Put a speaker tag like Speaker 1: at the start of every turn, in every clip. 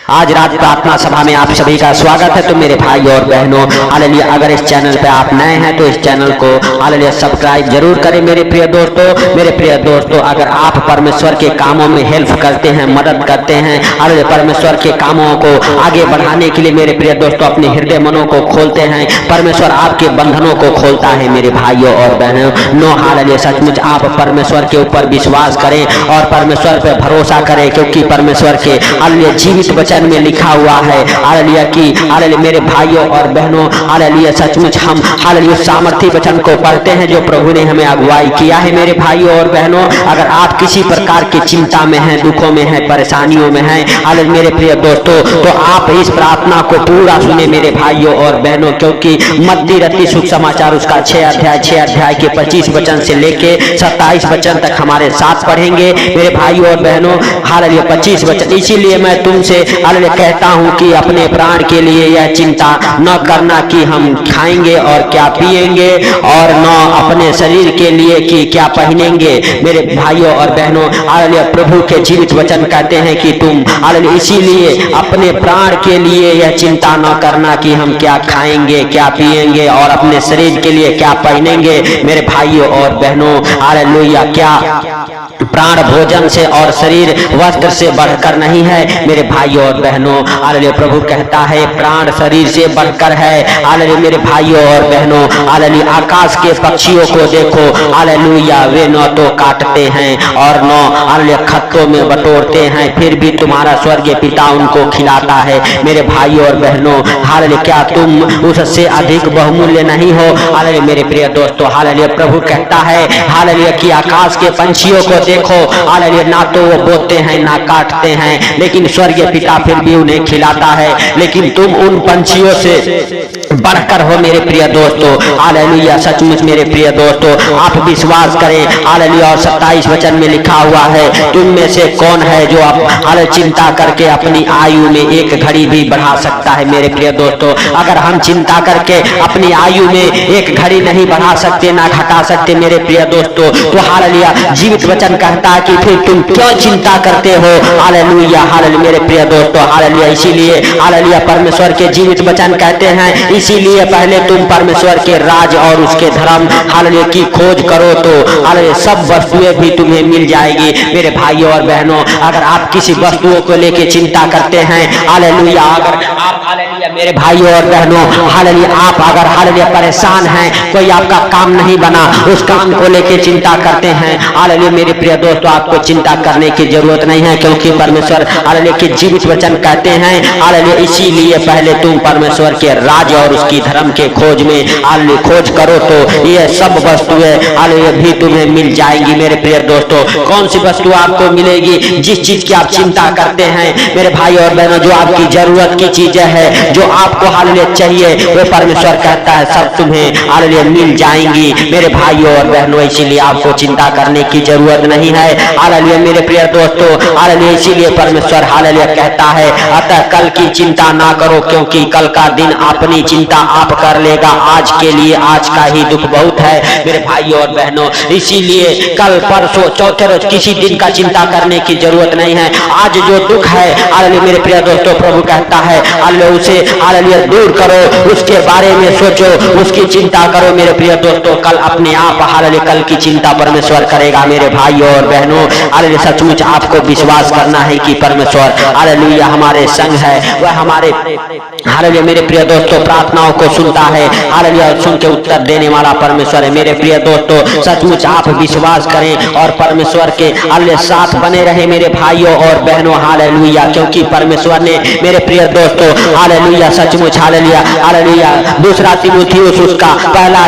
Speaker 1: आज रात प्रार्थना सभा में आप सभी का स्वागत है। तो मेरे भाई और बहनों, हालेलुया, अगर इस चैनल पे आप नए हैं तो इस चैनल को हालेलुया सब्सक्राइब जरूर करें। मेरे प्रिय दोस्तों, अगर आप परमेश्वर के कामों में हेल्प करते हैं, मदद करते हैं, हालेलुया परमेश्वर के कामों को आगे बढ़ाने के लिए मेरे प्रिय दोस्तों अपने हृदय मनों को खोलते हैं, परमेश्वर आपके बंधनों को खोलता है। मेरे भाइयों और बहनों, नो हालेलुया, सचमुच आप परमेश्वर के ऊपर विश्वास करें और परमेश्वर पर भरोसा करें, क्योंकि परमेश्वर के हालेलुया जीवित वचन में लिखा हुआ है हालेलुया कि हालेलुया मेरे भाइयों और बहनों, हालेलुया सचमुच हम हालेलुया सामर्थी वचन को पढ़ते हैं जो प्रभु ने हमें अगुवाई किया है। मेरे भाइयों और बहनों, अगर आप किसी प्रकार की चिंता में हैं, दुखों में हैं, परेशानियों में हैं, हालेलुया मेरे प्रिय दोस्तों, तो आप इस प्रार्थना को पूरा सुने मेरे भाइयों और बहनों, क्योंकि मत्ती रत्ती शुभ समाचार उसका 6 अध्याय के 25 वचन से लेके 27 वचन तक हमारे साथ पढ़ेंगे मेरे भाइयों और बहनों। हालेलुया 25 वचन, इसीलिए मैं तुमसे हालेलुया कहता हूं कि अपने प्राण के लिए यह चिंता न करना कि हम खाएंगे और क्या पिएंगे, और न अपने शरीर के लिए कि क्या पहनेंगे। मेरे भाइयों और बहनों, हालेलुया प्रभु के जीवित वचन कहते हैं कि तुम हालेलुया इसीलिए अपने प्राण के लिए यह चिंता न करना कि हम क्या खाएंगे, क्या पिएंगे और अपने शरीर के लिए क्या पहनेंगे। मेरे भाइयों और बहनों, हालेलुया क्या प्राण भोजन से और शरीर वस्त्र से बढ़कर नहीं है। मेरे भाइयों और बहनों, हालेलुया प्रभु कहता है प्राण शरीर से बढ़कर है। हालेलुया मेरे भाइयों और बहनों, हालेलुया आकाश के पक्षियों को देखो, हालेलुया वे न तो काटते हैं और न हालेलुया खत्तों में बटोरते हैं, फिर भी तुम्हारा स्वर्गीय पिता उनको खिलाता है। मेरे भाइयों और बहनों, हालेलुया क्या तुम उससे अधिक बहुमूल्य नहीं हो। हालेलुया मेरे प्रिय दोस्तों, हालेलुया प्रभु कहता है हालेलुया कि आकाश के पंछियों को देखो, हालेलुया ना तो वो बोते हैं ना काटते हैं, लेकिन स्वर्गीय पिता फिर भी उन्हें खिलाता है। लेकिन तुम उन पंछियों से बढ़कर हो मेरे प्रिय दोस्तों। हालेलुया सचमुच मेरे प्रिय दोस्तों, आप विश्वास करें। हालेलुया और 27 वचन में लिखा हुआ है तुम में से कौन है जो आप हालेलुया चिंता करके अपनी आयु में एक घड़ी भी बढ़ा सकता है। मेरे प्रिय दोस्तों, अगर हम चिंता करके अपनी आयु में एक घड़ी नहीं बढ़ा सकते ना घटा सकते मेरे प्रिय दोस्तों, तो हालेलुया जीवित वचन कहता है कि फिर तुम क्यों चिंता करते हो। हालेलुया हालेलुया मेरे प्रिय दोस्तों, हालेलुया इसीलिए हालेलुया परमेश्वर के जीवित वचन कहते हैं इसीलिए पहले तुम परमेश्वर के राज और उसके धर्म हालेलुया की खोज करो तो हालेलुया सब वस्तुएं भी तुम्हें मिल जाएगी। मेरे भाइयों और बहनों, अगर आप किसी वस्तुओं को लेके चिंता करते हैं, हालेलुया अगर आप हालेलुया मेरे भाइयों और बहनों, हालेलुया आप अगर हालेलुया परेशान हैं, कोई आपका काम नहीं बना, उस काम को लेके चिंता करते हैं, हालेलुया मेरे प्रिय दोस्तों आपको चिंता करने की जरूरत नहीं है, क्योंकि परमेश्वर हालेलुया के जीवित वचन कहते हैं हालेलुया इसीलिए पहले तुम परमेश्वर के राज और उसकी धर्म के खोज में हालेलुया खोज करो तो ये सब वस्तुएं हालेलुया भी तुम्हें मिल जाएंगी। मेरे प्रिय दोस्तों, कौन सी वस्तु आपको मिलेगी? जिस चीज की आप चिंता करते हैं मेरे भाई और बहनों, जो आपकी जरूरत की चीजें है, जो आपको हालेलुया चाहिए, वो परमेश्वर कहता है सब तुम्हें हालेलुया मिल जाएंगी। मेरे भाइयों और बहनों, इसीलिए आपको चिंता करने की जरूरत नहीं है। हालेलुया मेरे प्रिय दोस्तों, हालेलुया इसीलिए परमेश्वर हालेलुया कहता है अतः कल की चिंता ना करो, क्योंकि कल का दिन अपनी चिंता आप कर लेगा। आज के लिए आज का ही दुख बहुत है। मेरे भाइयों और बहनों, इसीलिए कल परसों चौथे रोज किसी दिन का चिंता करने की जरूरत नहीं है। आज जो दुख है हालेलुया मेरे प्रिय दोस्तों, प्रभु कहता है हालेलुया उसे हालेलुया दूर करो, उसके बारे में सोचो, उसकी चिंता करो। मेरे प्रिय दोस्तों, कल अपने आप हालेलुया कल की चिंता परमेश्वर करेगा। मेरे भाइयों और बहनों, हालेलुया सचमुच आपको विश्वास करना है कि परमेश्वर हालेलुया हमारे संग है, वह हमारे हालेलुया मेरे प्रिय दोस्तों प्रार्थनाओं को सुनता है, हालेलुया सुन के उत्तर देने वाला परमेश्वर है। मेरे प्रिय दोस्तों, सचमुच आप विश्वास करें और परमेश्वर के हालेलुया साथ बने रहे मेरे भाइयों और बहनों, हालेलुया क्योंकि परमेश्वर ने मेरे प्रिय दोस्तों हालेलुया सचमुच हालेलुया हालेलुया 2 तीमुथियुस उसका पहला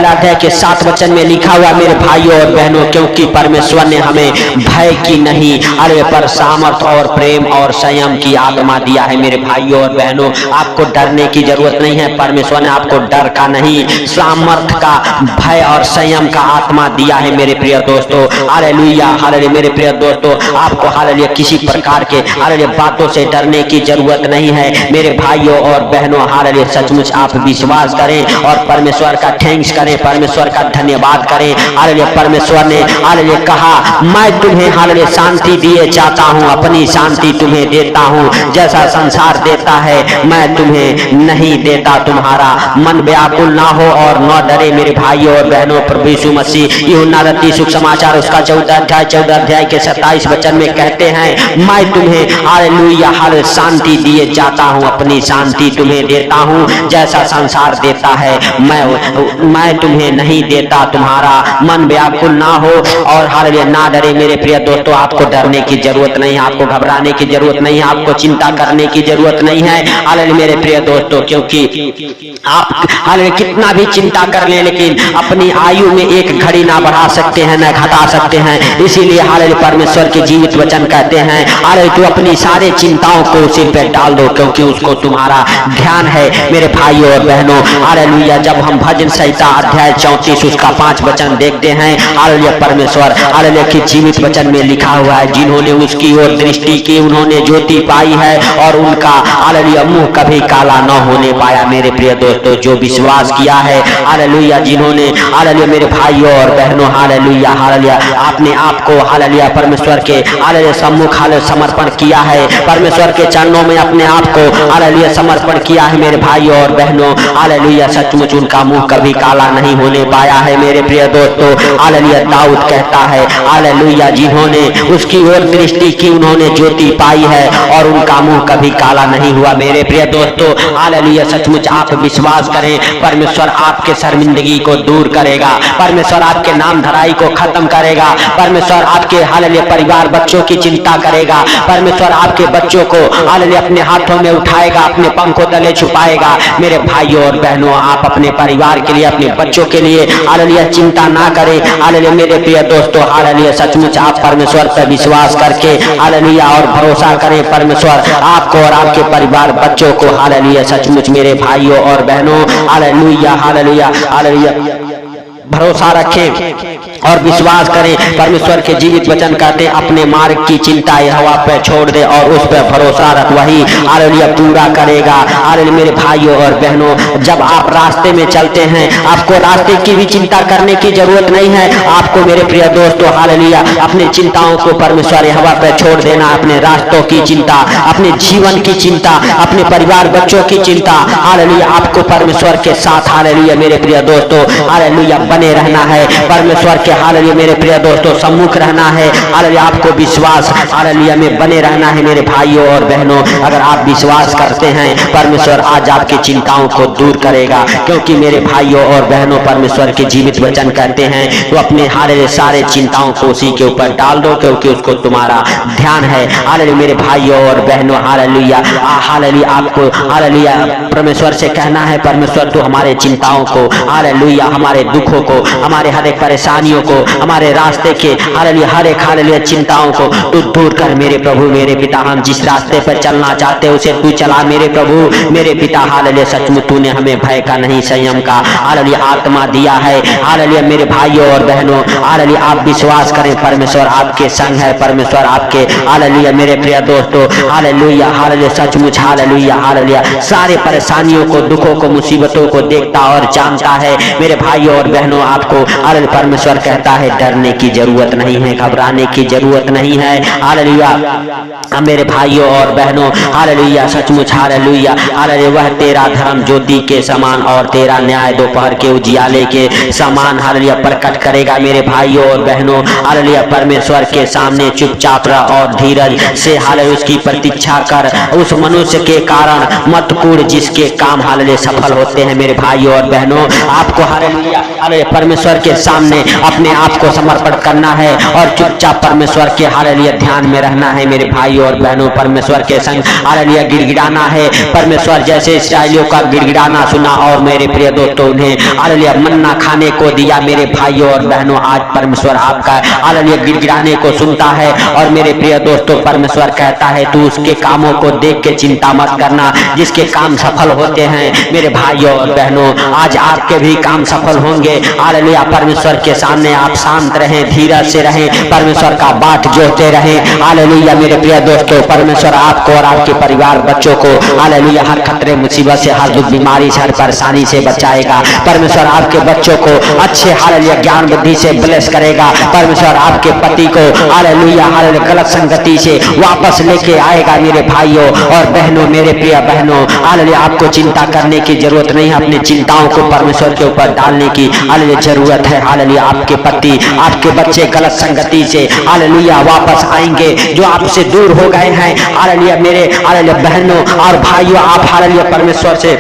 Speaker 1: अध्याय के 7 वचन में लिखा हुआ मेरे भाइयों और बहनों, क्योंकि परमेश्वर ने हमें भय की नहीं हालेलुया पर सामर्थ और प्रेम और संयम की आत्मा दिया है। मेरे भाइयों और बहनों, आपको डरने की जरूरत नहीं है। परमेश्वर ने आपको डर का नहीं, सामर्थ का, भय और संयम का आत्मा दिया है। मेरे प्रिय दोस्तों हालेलुया हालेलुया मेरे प्रिय दोस्तों, आपको हालेलुया किसी प्रकार के हालेलुया बातों से डरने की जरूरत नहीं है। मेरे भाइयों और बहनों, हालेलुया सचमुच आप विश्वास करें और परमेश्वर का थैंक्स करें, परमेश्वर का धन्यवाद करें। हालेलुया परमेश्वर ने हालेलुया कहा, मैं तुम्हें हालेलुया शांति दिए जाता हूँ, अपनी शांति तुम्हें देता हूँ, जैसा संसार देता है मैं तुम्हें नहीं देता। तुम्हारा मन व्याकुल ना हो और न डरे मेरे भाइयों और बहनों। प्रभु यीशु मसीह यूहन्ना रत्ती सुसमाचार उसका 14 अध्याय के 27 वचन में कहते हैं, मैं तुम्हें हालेलुया हालेलुया शांति दिए जाता हूँ, अपनी शांति तुम्हें देता हूँ, जैसा संसार देता है मैं तुम्हें नहीं देता। तुम्हारा मन व्याकुल ना हो और हालेलुया ना डरे मेरे प्रिय दोस्तों। आपको डरने की जरूरत नहीं है, आपको घबराने की जरूरत नहीं है, आपको चिंता करने की जरूरत नहीं है हालेलुया मेरे प्रिय दोस्तों, क्योंकि आप हालेलुया कितना भी चिंता कर ले लेकिन अपनी आयु में एक घड़ी ना बढ़ा सकते हैं ना घटा सकते हैं। इसीलिए हालेलुया परमेश्वर के जीवित वचन कहते हैं, हालेलुया तू अपनी सारे चिंताओं को उसी पे डाल दो, क्योंकि उसको तुम्हारा ध्यान है मेरे भाइयों और बहनों। हालेलुया जब हम भजन संहिता अध्याय 34 उसका 5 वचन देखते हैं, हालेलुया परमेश्वर हालेलुया के जीवित वचन में लिखा हुआ है, जिन्होंने उसकी ओर दृष्टि की उन्होंने ज्योति पाई है और उनका हालेलुया मुंह कभी काला न होने पाया। मेरे प्रिय दोस्तों, जो विश्वास किया है हालेलुया, जिन्होंने हालेलुया मेरे भाइयों और बहनों हालेलुया हालेलुया अपने आप को हालेलुया परमेश्वर के हालेलुया सम्मुख हालेलुया समर्पण किया है, परमेश्वर के चरणों में अपने आप को हालेलुया समर्पण किया है मेरे भाइयों और बहनों, हालेलुया सचमुच उनका मुंह कभी काला नहीं होने पाया है। मेरे प्रिय दोस्तों हालेलुया दाऊद कहता है हालेलुया, जिन्होंने उसकी ओर दृष्टि की उन्होंने ज्योति पाई है और उनका मुंह कभी काला नहीं हुआ। मेरे प्रिय दोस्तों हालेलुया सचमुच आप विश्वास करें, परमेश्वर आपके शर्मिंदगी को दूर करेगा, परमेश्वर आपके नाम धराई को खत्म करेगा, परमेश्वर आपके हालेलुया परिवार बच्चों की चिंता करेगा, परमेश्वर आपके बच्चों को हालेलुया अपने हाथों में उठाएगा, अपने पंखों तले छुपाएगा। मेरे भाइयों और बहनों, आप अपने परिवार के लिए अपने बच्चों के लिए हालेलुया चिंता ना करें। हालेलुया मेरे प्रिय दोस्तों हालेलुया सचमुच आप परमेश्वर पर विश्वास करके हालेलुया और भरोसा करें, परमेश्वर आपको और आपके परिवार बच्चों को हालेलुया सचमुच मेरे भाइयों और बहनों हालेलुया हालेलुया हालेलुया भरोसा रखें और विश्वास करें। परमेश्वर के जीवित वचन कहते अपने मार्ग की चिंता यहोवा पे छोड़ दे और उस पर भरोसा रख, वही हालेलुया पूरा करेगा। हालेलुया मेरे भाइयों और बहनों, जब आप रास्ते में चलते हैं आपको रास्ते की भी चिंता करने की जरूरत नहीं है। आपको मेरे प्रिय दोस्तों हालेलुया अपनी चिंताओं को परमेश्वर यहोवा पे छोड़ देना, अपने रास्तों की चिंता, अपने जीवन की चिंता, अपने परिवार बच्चों की चिंता हालेलुया आपको परमेश्वर के साथ हालेलुया मेरे प्रिय दोस्तों हालेलुया बने रहना है। परमेश्वर के हालेलुया मेरे प्रिय दोस्तों सम्मुख रहना है, हालेलुया आपको विश्वास हालेलुया में बने रहना है। मेरे भाइयों और बहनों, अगर आप विश्वास करते हैं परमेश्वर आज आपकी चिंताओं को दूर करेगा, क्योंकि मेरे भाइयों और बहनों परमेश्वर के जीवित वचन कहते हैं तो अपने हालेलुया सारे चिंताओं को उसी के ऊपर डाल दो, क्योंकि उसको तुम्हारा ध्यान है। हालेलुया मेरे भाइयों और बहनों हालेलुया हालेलुया आपको हालेलुया परमेश्वर से कहना है, परमेश्वर तू हमारे चिंताओं को हालेलुया हमारे दुखों को हमारे हर एक परेशानियों को हमारे रास्ते के हालेलुया हर एक हालेलुया चिंताओं को तू दूर कर मेरे प्रभु मेरे पिता। हम जिस रास्ते पर चलना चाहते हैं उसे तू चला मेरे प्रभु मेरे पिता। हालेलुया सचमुच तूने हमें भय का नहीं संयम का हालेलुया आत्मा दिया है। हालेलुया मेरे भाइयों और बहनों हालेलुया आप विश्वास करें परमेश्वर आपके संग है, परमेश्वर आपके हालेलुया मेरे प्रिय दोस्तों हालेलुया हालेलुया सचमुच हालेलुया हालेलुया सारे परेशानियों को दुखों को मुसीबतों को देखता और जानता है। मेरे भाइयों और बहनों आपको हालेलुया परमेश्वर कहता है डरने की जरूरत नहीं है, घबराने की जरूरत नहीं है। हालेलुया मेरे भाइयों और बहनों हालेलुया सचमुच हालेलुया हालेलुया वह तेरा धर्म ज्योति के समान और तेरा न्याय दोपहर के उजियाले के समान हालेलुया प्रकट करेगा। मेरे भाइयों और बहनों हालेलुया परमेश्वर के सामने चुपचाप रह और धीरज से हालेलुया उसकी प्रतीक्षा कर, उस मनुष्य के कारण मत कूद जिसके काम हालेलुया सफल होते हैं। मेरे भाइयों और बहनों आपको हालेलुया हालेलुया परमेश्वर के सामने अपने आप को समर्पण करना है और चुपचाप परमेश्वर के हालेलुया ध्यान में रहना है। मेरे भाइयों और बहनों परमेश्वर के संग हालेलुया गिड़गिड़ाना है। परमेश्वर जैसे इस्राएलियों का गिड़गिड़ाना सुना और मेरे प्रिय दोस्तों उन्हें हालेलुया मन्ना खाने को दिया। मेरे भाइयों और बहनों आज परमेश्वर आपका हालेलुया गिड़गिड़ाने को सुनता है और मेरे प्रिय दोस्तों परमेश्वर कहता है तू उसके कामों को देख के चिंता मत करना जिसके काम सफल होते हैं। मेरे भाइयों और बहनों आज आपके भी काम सफल होंगे हालेलुया। परमेश्वर के सामने आप शांत रहें, धीरज से रहें, परमेश्वर का बाट जोहते रहें। हालेलुया मेरे प्रिय दोस्तों, परमेश्वर आपको और आपके परिवार बच्चों को हालेलुया हर खतरे मुसीबत से, हर दुख बीमारी से, हर परेशानी से बचाएगा। परमेश्वर आपके बच्चों को अच्छे हालेलुया ज्ञान बुद्धि से ब्लेस करेगा। परमेश्वर आपके पति को हालेलुया हालेलुया गलत संगति से वापस लेके आएगा। मेरे भाइयों और बहनों, मेरे प्रिय बहनों, हालेलुया आपको चिंता करने की जरूरत नहीं है। अपनी चिंताओं को परमेश्वर के ऊपर डालने की हालेलुया जरूरत है। हालेलुया आपके पति, आपके बच्चे गलत संगति से हालेलुया वापस आएंगे, जो आपसे दूर हो गए हैं। हालेलुया मेरे हालेलुया बहनों और भाइयों, आप हालेलुया परमेश्वर से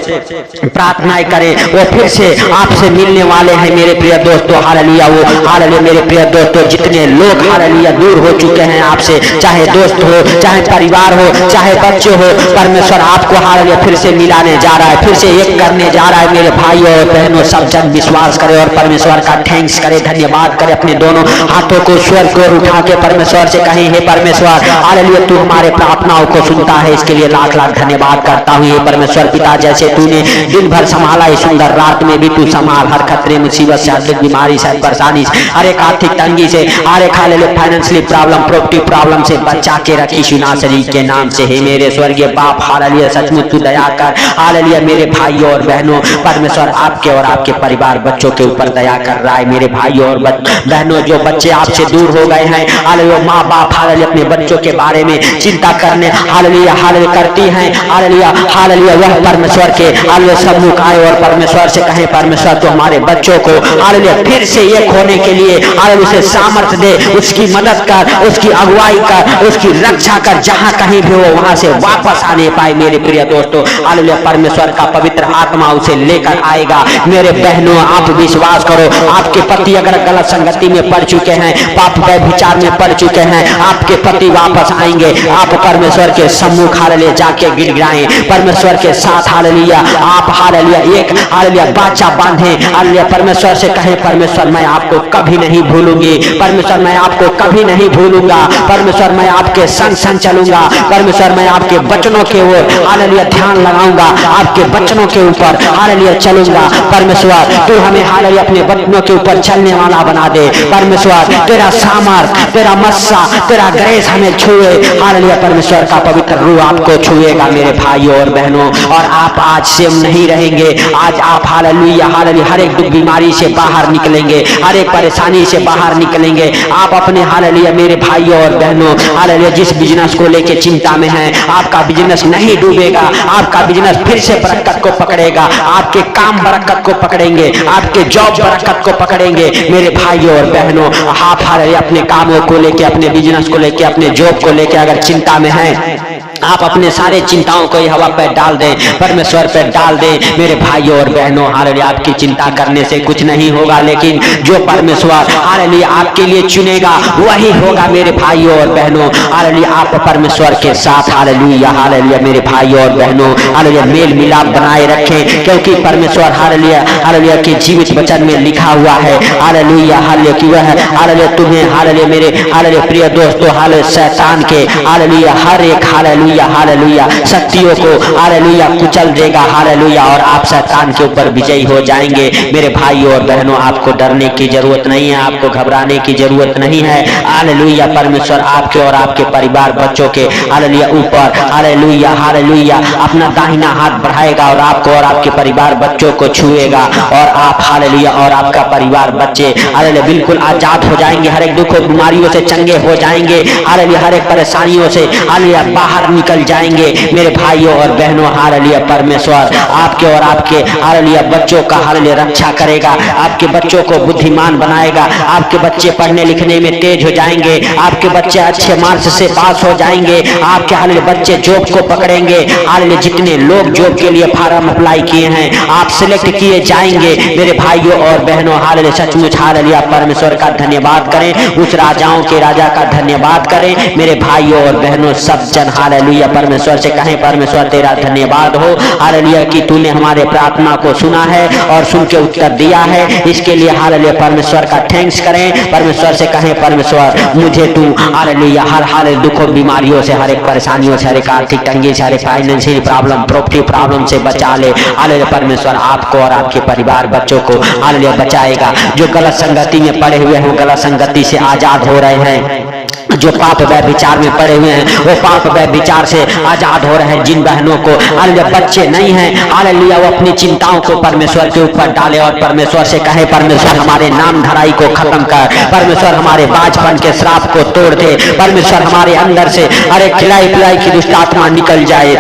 Speaker 1: प्रार्थनाएं करें, वो फिर से आपसे मिलने वाले हैं। मेरे प्रिय दोस्तों हालेलुया, वो हालेलुया मेरे प्रिय दोस्तों, जितने लोग हालेलुया दूर हो चुके हैं आपसे, चाहे दोस्त हो, चाहे परिवार हो, चाहे बच्चे हो, परमेश्वर आपको हालेलुया फिर से मिलाने जा रहा है, फिर से एक करने जा रहा है। मेरे भाइयों और बहनों, सब जन विश्वास करें और परमेश्वर का थैंक्स करें, धन्यवाद करें। अपने दोनों हाथों को स्वर्ग की ओर उठा के परमेश्वर से कहें, हे परमेश्वर हालेलुया तू हमारे प्रार्थनाओं को सुनता है, इसके लिए लाख लाख धन्यवाद करता हूँ। हे परमेश्वर पिता, जैसे तूने दिन भर संभाला, इस सुंदर रात में भी तू संभाल, हर खतरे मुसीबत से, हर बीमारी से, परेशानी से, हर एक आर्थिक तंगी से, हर एक hallelujah financially problem, property problem से बचा के रखी यीशु नासरी के नाम से। हे मेरे स्वर्गीय बाप हालेलुया सचमुच तू दया कर। हालेलुया मेरे भाइयों और बहनों, परमेश्वर आपके और आपके परिवार बच्चों के ऊपर दया कर रहा है। मेरे भाइयों और बहनों, जो बच्चे आपसे दूर हो गए हैं, हालेलुया माँ बाप हालेलुया अपने बच्चों के बारे में चिंता करने हालेलुया हालेलुया करती हैं, हालेलुया हालेलुया वह परमेश्वर के हालेलुया सम्मुख आए और परमेश्वर से कहें, परमेश्वर तो हमारे बच्चों को हालेलुया फिर से एक होने के लिए हालेलुया से सामर्थ्य दे, उसकी मदद कर, उसकी अगुवाई कर, उसकी रक्षा कर, जहां कहीं भी हो वहां से वापस आने पाए। मेरे प्रिय दोस्तों हालेलुया परमेश्वर का पवित्र आत्मा उसे लेकर आएगा। मेरे बहनों आप विश्वास करो, आपके पति अगर गलत संगति में पड़ चुके हैं, पाप के विचार में पड़ चुके हैं, आपके पति वापस आएंगे। आप परमेश्वर के सम्मुख हालेलुया जाके गिड़गिड़ाएं, परमेश्वर के साथ हालेलुया आप हालेलुया एक हालेलुया बाचा बांधे, हालेलुया परमेश्वर से कहें, परमेश्वर मैं आपको कभी नहीं भूलूंगी, परमेश्वर मैं आपको कभी नहीं भूलूंगा, परमेश्वर मैं आपके संग संग चलूंगा, परमेश्वर मैं आपके वचनों के ओर हालेलुया ध्यान लगाऊंगा, आपके वचनों के ऊपर हालेलुया चलूंगा। परमेश्वर तू हमें हालेलुया अपने वचनों के ऊपर चलने वाला बना दे। परमेश्वर तेरा सामर्थ, तेरा मस्सा, तेरा ग्रेस हमें छुए। हालेलुया परमेश्वर का पवित्र रूह आपको छुएगा मेरे भाइयों और बहनों, और आप आज से नहीं रहेंगे। आज आप हालेलुया हालेलुया हर एक दुख बीमारी से बाहर निकलेंगे, हर एक परेशानी से बाहर निकलेंगे। आप अपने हालेलुया मेरे भाइयों और बहनों हालेलुया जिस बिजनेस को लेके चिंता में हैं, आपका बिजनेस नहीं डूबेगा, आपका बिजनेस फिर से बरकत को पकड़ेगा, आपके काम बरकत को पकड़ेंगे, आपके जॉब बरकत को पकड़ेंगे। मेरे भाइयों और बहनों आप हालेलुया अपने कामों को लेके, अपने बिजनेस को लेके, अपने जॉब को लेके अगर चिंता में हैं, आप अपने सारे चिंताओं को हवा पे डाल दें, परमेश्वर पे डाल दें। मेरे भाइयों और बहनों हालेलुया आपकी चिंता करने से कुछ नहीं होगा, लेकिन जो परमेश्वर हालेलुया आपके लिए चुनेगा वही होगा। मेरे भाइयों और बहनों हालेलुया आप परमेश्वर के साथ हालेलुया हालेलुया मेरे भाइयों और बहनों हालेलुया मेल मिलाप बनाए रखें, क्योंकि परमेश्वर हालेलुया हालेलुया के जीवित वचन में लिखा हुआ है हालेलुया हालेलुया कि वह हालेलुया तुम्हें हालेलुया मेरे हालेलुया प्रिय दोस्तों हालेलुया शैतान के हालेलुया हर एक हालेलुया हालेलुया शक्तियों को हालेलुया कुचल देगा हालेलुया, और आप शैतान के ऊपर विजयी हो जाएंगे। मेरे भाइयों और बहनों आपको डरने की जरूरत नहीं है, आपको घबराने की जरूरत नहीं है। हालेलुया परमेश्वर आपके और आपके परिवार बच्चों के हालेलुया ऊपर हालेलुया हालेलुया अपना दाहिना हाथ बढ़ाएगा और आपको और आपके परिवार बच्चों को छुएगा, और आप हालेलुया और आपका परिवार बच्चे हालेलुया बिल्कुल आजाद हो जाएंगे, हर एक दुख और बीमारियों से चंगे हो जाएंगे, हालेलुया हर एक परेशानियों से हालेलुया बाहर निकल जाएंगे। मेरे भाइयों और बहनों हालेलुया परमेश्वर आपके और आपके हालेलुया बच्चों का हालेलुया रक्षा करेगा, आपके बच्चों को बुद्धिमान बनाएगा, आपके बच्चे पढ़ने लिखने में तेज हो जाएंगे, आपके बच्चे अच्छे मार्क्स से पास हो जाएंगे, आपके हालेलुया बच्चे जॉब को पकड़ेंगे। हालेलुया जितने लोग जॉब के लिए फार्म अप्लाई किए हैं आप सिलेक्ट किए जाएंगे। मेरे भाइयों और बहनों हालेलुया सचमुच हालेलुया परमेश्वर का धन्यवाद करें, उस राजाओं के राजा का धन्यवाद करें। मेरे भाइयों और बहनों सब जन हालेलुया हालेलुया। परमेश्वर से कहें परमेश्वर तेरा धन्यवाद हो हालेलुया कि तूने हमारे प्रार्थना को सुना है और सुन के उत्तर दिया है। इसके लिए हालेलुया परमेश्वर का थैंक्स करें। परमेश्वर से कहें परमेश्वर मुझे तू हालेलुया हर दुखों बीमारियों से, हर एक परेशानियों से, हर एक आर्थिक तंगी से, हर एक फाइनेंशियल प्रॉब्लम, प्रॉपर्टी प्रॉब्लम से बचा ले हालेलुया। परमेश्वर आपको और आपके परिवार बच्चों को हालेलुया बचाएगा। जो गलत संगति में पड़े हुए हैं वो गलत संगति से आजाद हो रहे हैं। जो पाप व्यभिचार में पड़े हुए हैं वो पाप व्यभिचार से आजाद हो रहे हैं। जिन बहनों को हालेलुया बच्चे नहीं हैं हालेलुया वो अपनी चिंताओं को परमेश्वर के ऊपर डाले और परमेश्वर से कहे परमेश्वर हमारे नाम धराई को खत्म कर, परमेश्वर हमारे बाजपन के श्राप को तोड़ दे, परमेश्वर हमारे अंदर से हर एक खिलाई पिलाई की दुष्ट आत्मा निकल जाए,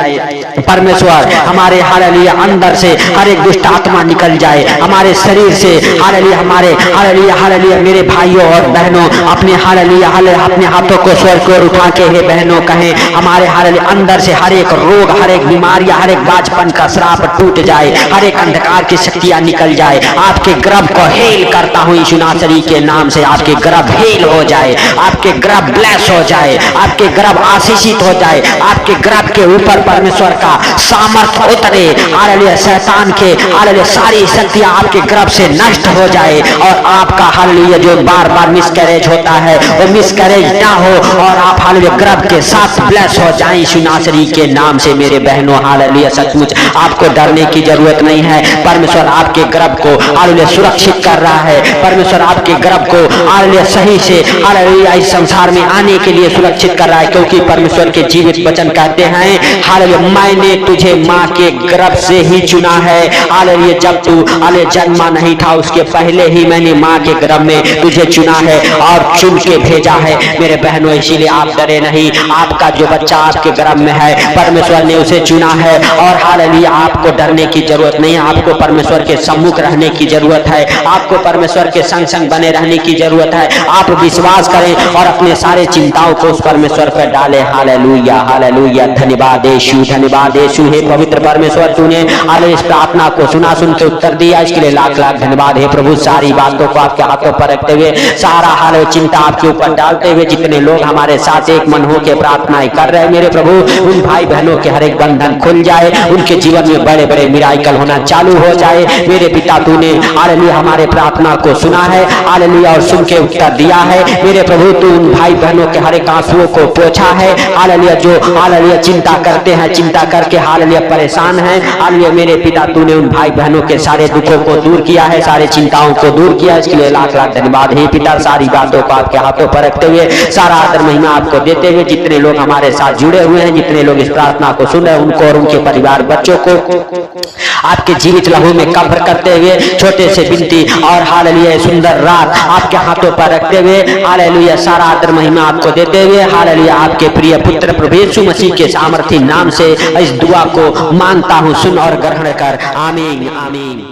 Speaker 1: परमेश्वर हमारे हालेलुया अंदर से हर एक दुष्ट आत्मा निकल जाए, हमारे शरीर से हालेलुया, हमारे हालेलुया हालेलुया। मेरे भाइयों और बहनों अपने हालेलुया अपने हाथों को स्वर्ग की ओर उठा के हे बहनों कहें हमारे हालेलुया अंदर से हर एक रोग, हर एक बीमारियां, हर एक बाजपन का श्राप टूट जाए, हर एक अंधकार की शक्तियां निकल जाए। आपके गर्भ को हेल करता हूं यीशु नासरी के नाम से, आपके गर्भ हेल हो जाए, आपके गर्भ ब्लेस हो जाए, आपके गर्भ आशीषित हो जाए, आपके गर्भ के ऊपर परमेश्वर का सामर्थ्य उतरे हालेलुया। शैतान के हालेलुया सारी शक्तियां आपके गर्भ से नष्ट हो जाए और आपका हालेलुया जो बार बार मिसकैरेज होता है वो मिसकैरेज ना हो और आप हालेलुया गर्भ के साथ ब्लेस हो जाएं यीशु नासरी के नाम से। मेरे बहनों हालेलुया सचमुच आपको डरने की जरूरत नहीं है। परमेश्वर आपके गर्भ को हालेलुया सुरक्षित कर रहा है। परमेश्वर आपके गर्भ को हालेलुया सही से हालेलुया इस संसार में आने के लिए सुरक्षित कर रहा है, क्योंकि परमेश्वर के जीवित वचन कहते हैं हालेलुया मैंने तुझे मां के गर्भ से ही चुना है हालेलुया। जब तू हालेलुया जन्मा नहीं था उसके पहले ही मैंने मां के गर्भ में तुझे चुना है और चुन के भेजा है। मेरे बहनों इसीलिए आप डरे नहीं, आपका जो बच्चा आपके गर्भ में है परमेश्वर ने उसे चुना है और हालेलुया आपको डरने की जरूरत नहीं है। आपको परमेश्वर के सम्मुख रहने की जरूरत है, आपको परमेश्वर के संग संग बने रहने की जरूरत है। आप विश्वास करें और अपने सारे चिंताओं को उस परमेश्वर पर डालें। Hallelujah hallelujah. धन्यवाद यीशु, धन्यवाद यीशु। हे पवित्र परमेश्वर तूने हालेलुया इस प्रार्थना को सुना, सुन के उत्तर दिया, इसके लिए लाख लाख धन्यवाद। हे प्रभु सारी बातों को आपके हाथों पर रखते हुए, सारा हालेलुया चिंता आपके ऊपर डालते हुए जितने लोग हमारे साथ एक मन हो के प्रार्थनाएं कर रहे हैं मेरे प्रभु उन भाई बहनों के हर एक बंधन खुल जाए, उनके जीवन में बड़े बड़े मिराकल होना चालू हो जाए। मेरे पिता तूने हालेलुया हमारे प्रार्थना को सुना है हालेलुया और सुन के उत्तर दिया है। मेरे प्रभु तू उन भाई बहनों के हर एक आंसुओं को पोंछा है हालेलुया, जो हालेलुया चिंता करते हैं, चिंता करके हालेलुया परेशान है हालेलुया। मेरे पिता तूने उन भाई बहनों के सारे दुखों को दूर किया है, सारे चिंताओं को दूर किया, इसके लिए लाख लाख धन्यवाद। हे पिता सारी बातों को आपके हाथों पर रखते हुए, सारा आदर महिमा आपको देते हुए, जितने लोग हमारे साथ जुड़े हुए हैं, जितने लोग इस प्रार्थना को सुन रहे हैं, उनको और उनके परिवार बच्चों को आपके जीवित लहू में कब्र करते हुए छोटे से बिनती और हालेलुया सुंदर रात आपके हाथों पर रखते हुए हालेलुया सारा आदर महिमा आपको देते हुए हालेलुया आपके प्रिय पुत्र प्रभु यीशु मसीह के सामर्थी नाम से इस दुआ को मानता हूं, सुन और ग्रहण कर। आमीन आमीन।